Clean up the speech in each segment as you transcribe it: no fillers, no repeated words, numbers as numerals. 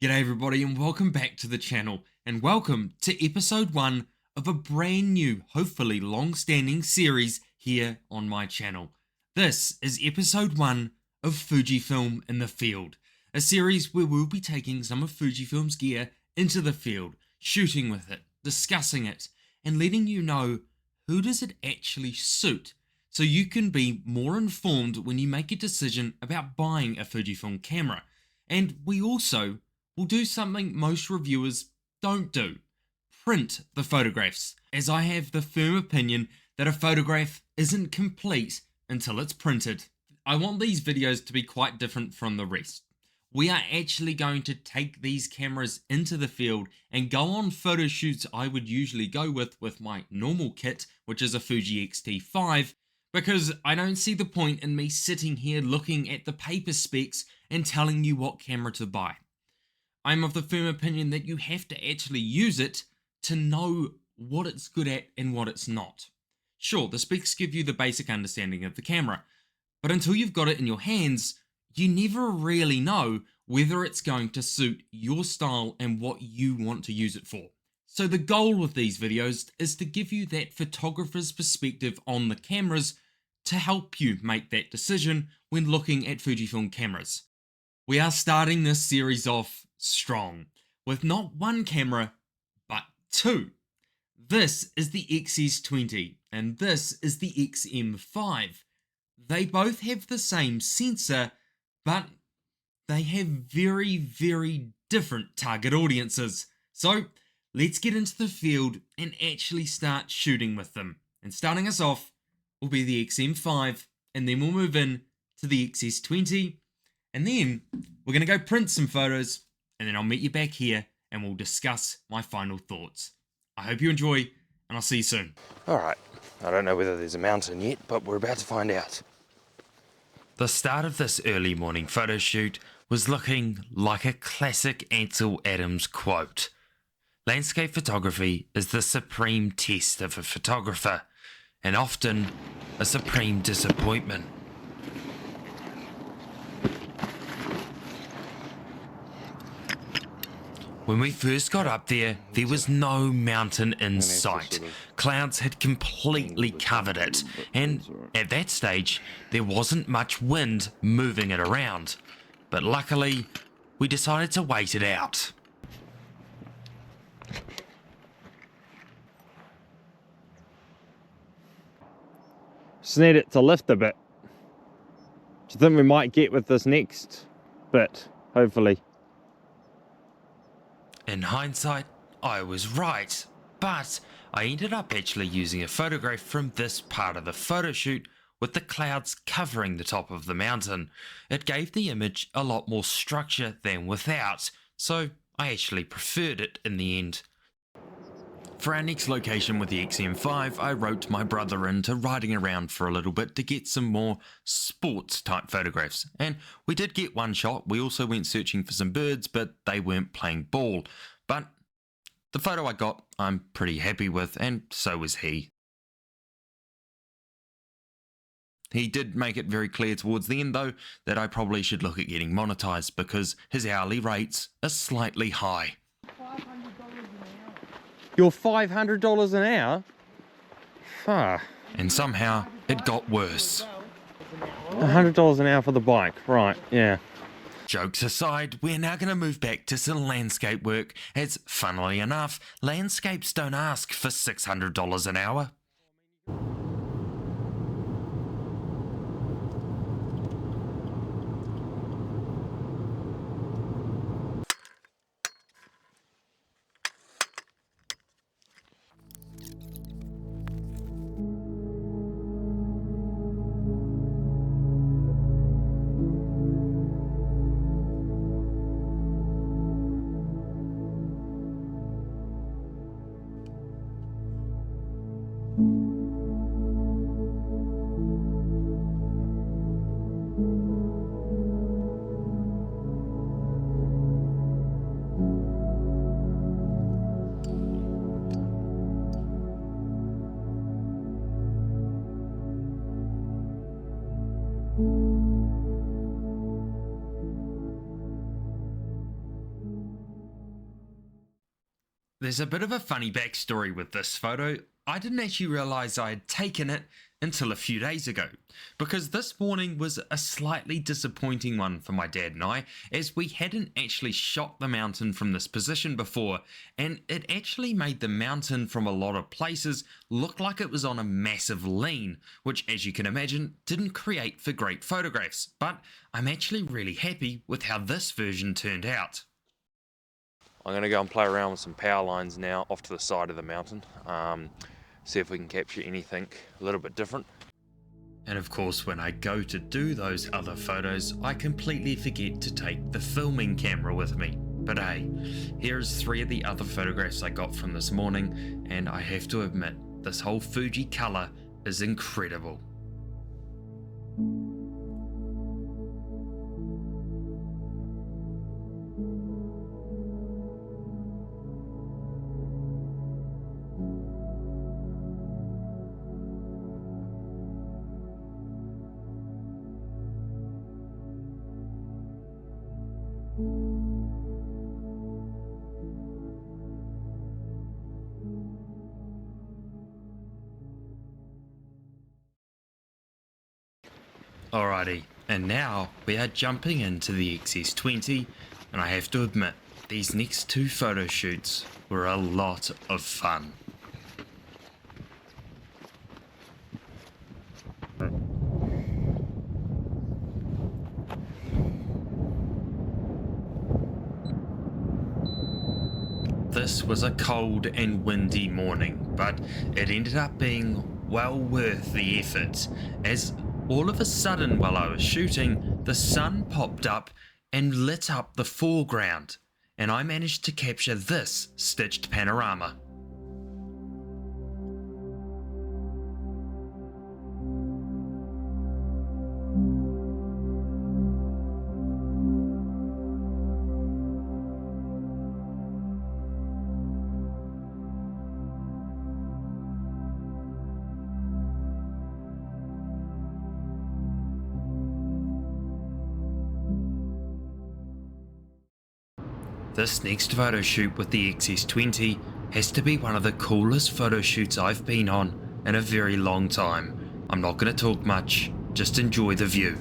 G'day everybody and welcome back to the channel, and welcome to episode 1 of a brand new, hopefully long-standing series here on my channel. This is episode 1 of Fujifilm in the Field, a series where we'll be taking some of Fujifilm's gear into the field, shooting with it, discussing it, and letting you know who does it actually suit, so you can be more informed when you make a decision about buying a Fujifilm camera. And we also will do something most reviewers don't do: print the photographs, as I have the firm opinion that a photograph isn't complete until it's printed. I want these videos to be quite different from the rest. We are actually going to take these cameras into the field and go on photo shoots I would usually go with my normal kit, which is a Fuji X-T5, because I don't see the point in me sitting here looking at the paper specs and telling you what camera to buy. I'm of the firm opinion that you have to actually use it to know what it's good at and what it's not. Sure, the specs give you the basic understanding of the camera, but until you've got it in your hands, you never really know whether it's going to suit your style and what you want to use it for. So the goal with these videos is to give you that photographer's perspective on the cameras to help you make that decision when looking at Fujifilm cameras. We are starting this series off strong, with not one camera, but two. This is the X-S20, and this is the X-M5. They both have the same sensor, but they have very different target audiences. So let's get into the field and actually start shooting with them. And starting us off will be the X-M5, and then we'll move in to the X-S20, and then we're going to go print some photos, and then I'll meet you back here and we'll discuss my final thoughts. I hope you enjoy, and I'll see you soon. Alright, I don't know whether there's a mountain yet, but we're about to find out. The start of this early morning photo shoot was looking like a classic Ansel Adams quote. Landscape photography is the supreme test of a photographer, and often a supreme disappointment. When we first got up there was no mountain in sight. Clouds had completely covered it, and at that stage, there wasn't much wind moving it around. But luckily, we decided to wait it out. Just need it to lift a bit. Do you think we might get with this next bit, hopefully? In hindsight, I was right, but I ended up actually using a photograph from this part of the photo shoot with the clouds covering the top of the mountain. It gave the image a lot more structure than without, so I actually preferred it in the end. For our next location with the X-M5, I roped my brother into riding around for a little bit to get some more sports type photographs, and we did get one shot. We also went searching for some birds, but they weren't playing ball. But the photo I got, I'm pretty happy with, and so was he. He did make it very clear towards the end though that I probably should look at getting monetized because his hourly rates are slightly high. You're $500 an hour? Ah, And somehow it got worse. $100 an hour for the bike, right, yeah. Jokes aside, we're now going to move back to some landscape work, as funnily enough, landscapes don't ask for $600 an hour. There's a bit of a funny backstory with this photo. I didn't actually realise I had taken it until a few days ago, because this morning was a slightly disappointing one for my dad and I, as we hadn't actually shot the mountain from this position before, and it actually made the mountain from a lot of places look like it was on a massive lean, which, as you can imagine, didn't create for great photographs. But I'm actually really happy with how this version turned out. I'm going to go and play around with some power lines now off to the side of the mountain. See if we can capture anything a little bit different. And of course, when I go to do those other photos, I completely forget to take the filming camera with me. But hey, here's 3 of the other photographs I got from this morning, and I have to admit, this whole Fuji color is incredible. Alrighty, and now we are jumping into the X-S20, and I have to admit, these next 2 photo shoots were a lot of fun. This was a cold and windy morning, but it ended up being well worth the effort, as all of a sudden while I was shooting, the sun popped up and lit up the foreground, and I managed to capture this stitched panorama. This next photo shoot with the X-S20 has to be one of the coolest photo shoots I've been on in a very long time. I'm not going to talk much, just enjoy the view.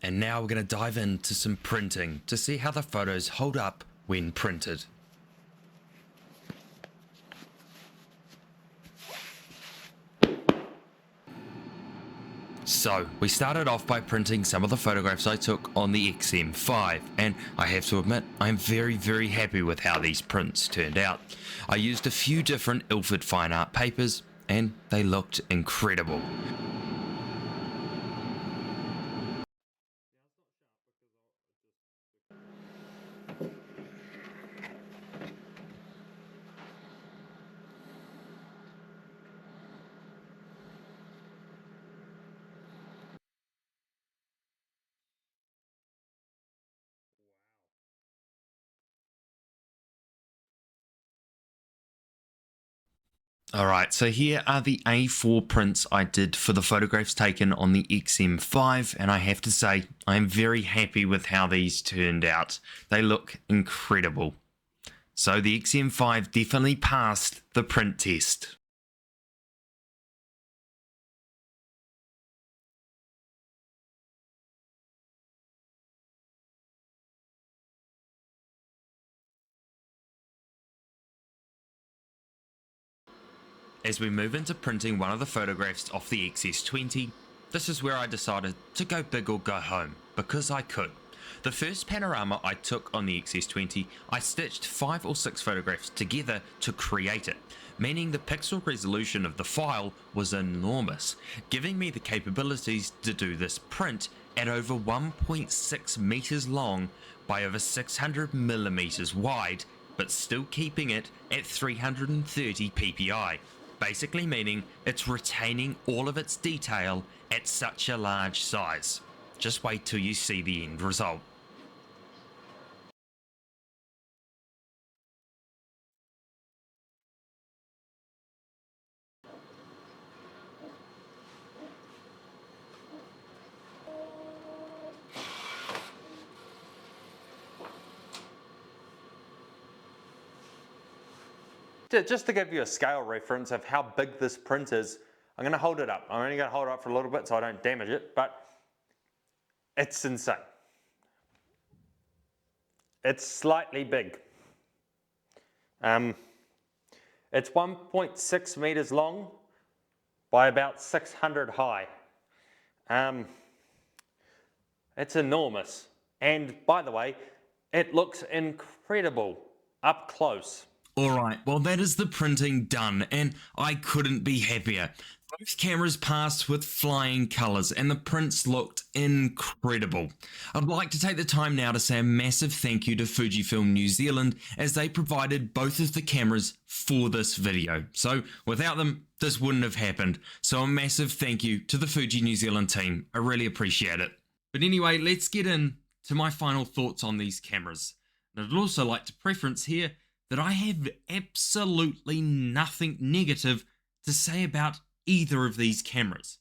And now we're going to dive into some printing to see how the photos hold up when printed. So, we started off by printing some of the photographs I took on the X-M5, and I have to admit, I'm very happy with how these prints turned out. I used a few different Ilford fine art papers, and they looked incredible. Alright, so here are the A4 prints I did for the photographs taken on the X-M5, and I have to say, I'm very happy with how these turned out. They look incredible. So the X-M5 definitely passed the print test. As we move into printing one of the photographs off the X-S20, this is where I decided to go big or go home, because I could. The first panorama I took on the X-S20, I stitched 5 or 6 photographs together to create it, meaning the pixel resolution of the file was enormous, giving me the capabilities to do this print at over 1.6 meters long by over 600 millimeters wide, but still keeping it at 330 ppi. Basically meaning it's retaining all of its detail at such a large size. Just wait till you see the end result. Just to give you a scale reference of how big this print is, I'm going to hold it up. I'm only going to hold it up for a little bit so I don't damage it, but it's insane. It's slightly big. It's 1.6 meters long by about 600 high. It's enormous. And by the way, it looks incredible up close. Alright, well that is the printing done, and I couldn't be happier. Both cameras passed with flying colours and the prints looked incredible. I'd like to take the time now to say a massive thank you to Fujifilm New Zealand as they provided both of the cameras for this video. So without them, this wouldn't have happened. So a massive thank you to the Fuji New Zealand team. I really appreciate it. But anyway, let's get in to my final thoughts on these cameras. And I'd also like to preference here that I have absolutely nothing negative to say about either of these cameras.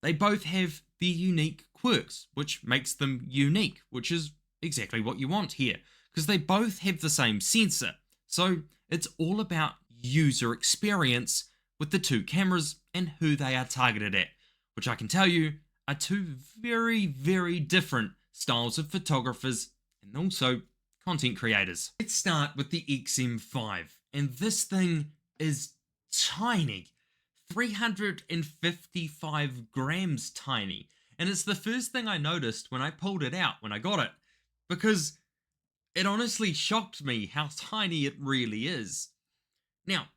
They both have their unique quirks, which makes them unique, which is exactly what you want here, because they both have the same sensor. So it's all about user experience with the two cameras and who they are targeted at, which I can tell you are two very, very different styles of photographers and also content creators. Let's start with the X-M5, and this thing is tiny, 355 grams tiny, and it's the first thing I noticed when I pulled it out when I got it, because it honestly shocked me how tiny it really is. Now,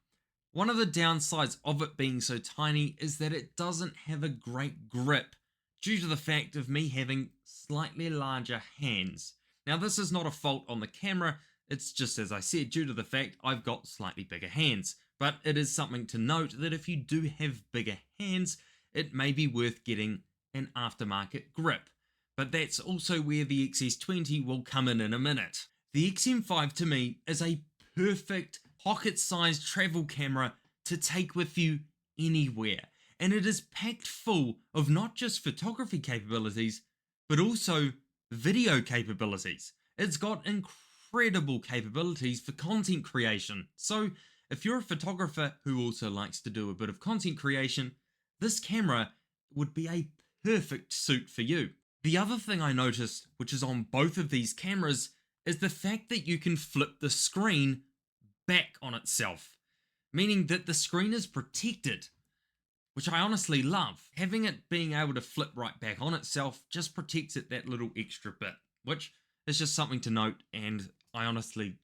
one of the downsides of it being so tiny is that it doesn't have a great grip due to the fact of me having slightly larger hands. Now, this is not a fault on the camera, it's just, as I said, due to the fact I've got slightly bigger hands. But it is something to note that if you do have bigger hands, it may be worth getting an aftermarket grip. But that's also where the X-S20 will come in a minute. The X-M5 to me is a perfect pocket-sized travel camera to take with you anywhere. And it is packed full of not just photography capabilities, but also video capabilities. It's got incredible capabilities for content creation. So if you're a photographer who also likes to do a bit of content creation, this camera would be a perfect suit for you. The other thing I noticed, which is on both of these cameras, is the fact that you can flip the screen back on itself, meaning that the screen is protected, which I honestly love. Having it being able to flip right back on itself just protects it that little extra bit, which is just something to note, and I honestly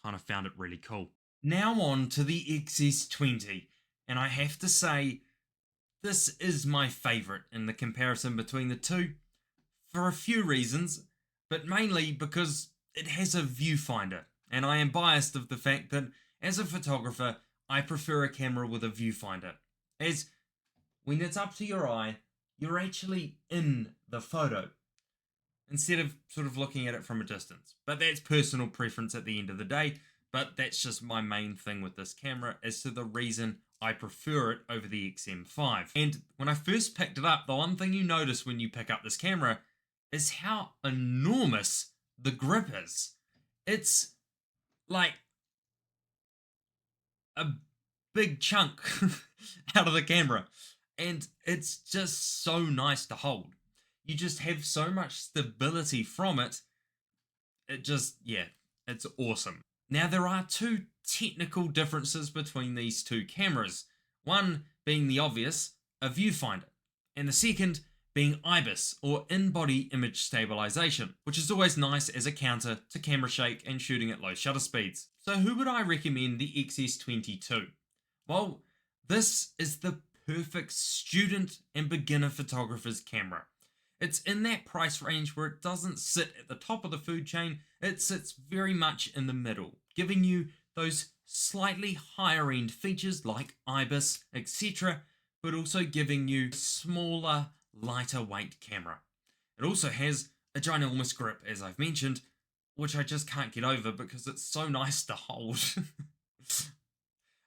kind of found it really cool. Now on to the X-S20, and I have to say, this is my favourite in the comparison between the two, for a few reasons, but mainly because it has a viewfinder, and I am biased of the fact that as a photographer, I prefer a camera with a viewfinder, as when it's up to your eye, you're actually in the photo, instead of sort of looking at it from a distance. But that's personal preference at the end of the day, but that's just my main thing with this camera as to the reason I prefer it over the X-M5. And when I first picked it up, the one thing you notice when you pick up this camera is how enormous the grip is. It's like a big chunk out of the camera, and it's just so nice to hold. You just have so much stability from it. It just, yeah, it's awesome. Now, there are two technical differences between these two cameras. One being the obvious, a viewfinder, and the second being IBIS, or in-body image stabilization, which is always nice as a counter to camera shake and shooting at low shutter speeds. So who would I recommend the X-S20 to? Well, this is the perfect student and beginner photographer's camera. It's in that price range where it doesn't sit at the top of the food chain, it sits very much in the middle, giving you those slightly higher end features like IBIS, etc., but also giving you smaller, lighter weight camera. It also has a ginormous grip, as I've mentioned, which I just can't get over because it's so nice to hold.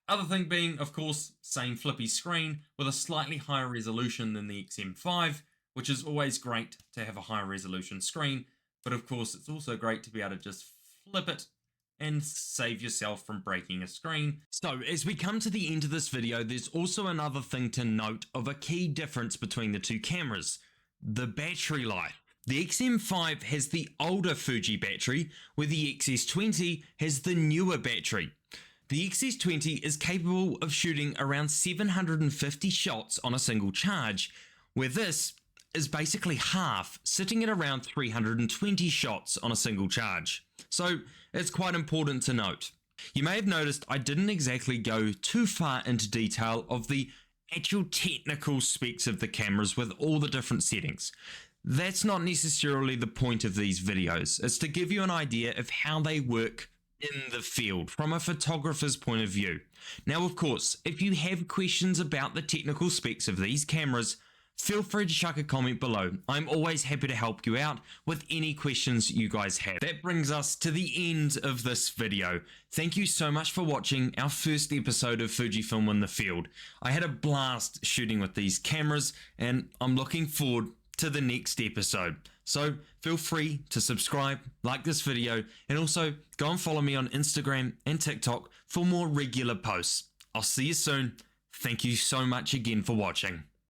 Other thing being, of course, same flippy screen with a slightly higher resolution than the X-M5, which is always great to have a high resolution screen, but of course it's also great to be able to just flip it and save yourself from breaking a screen. So as we come to the end of this video, there's also another thing to note of a key difference between the two cameras: the battery life. The X-M5 has the older Fuji battery, where the X-S20 has the newer battery. The X-S20 is capable of shooting around 750 shots on a single charge, where this is basically half, sitting at around 320 shots on a single charge. So it's quite important to note. You may have noticed I didn't exactly go too far into detail of the actual technical specs of the cameras with all the different settings. That's not necessarily the point of these videos. It's to give you an idea of how they work in the field from a photographer's point of view. Now, of course, if you have questions about the technical specs of these cameras, feel free to chuck a comment below. I'm always happy to help you out with any questions you guys have. That brings us to the end of this video. Thank you so much for watching our first episode of Fujifilm in the Field. I had a blast shooting with these cameras, and I'm looking forward to the next episode. So feel free to subscribe, like this video, and also go and follow me on Instagram and TikTok for more regular posts. I'll see you soon. Thank you so much again for watching.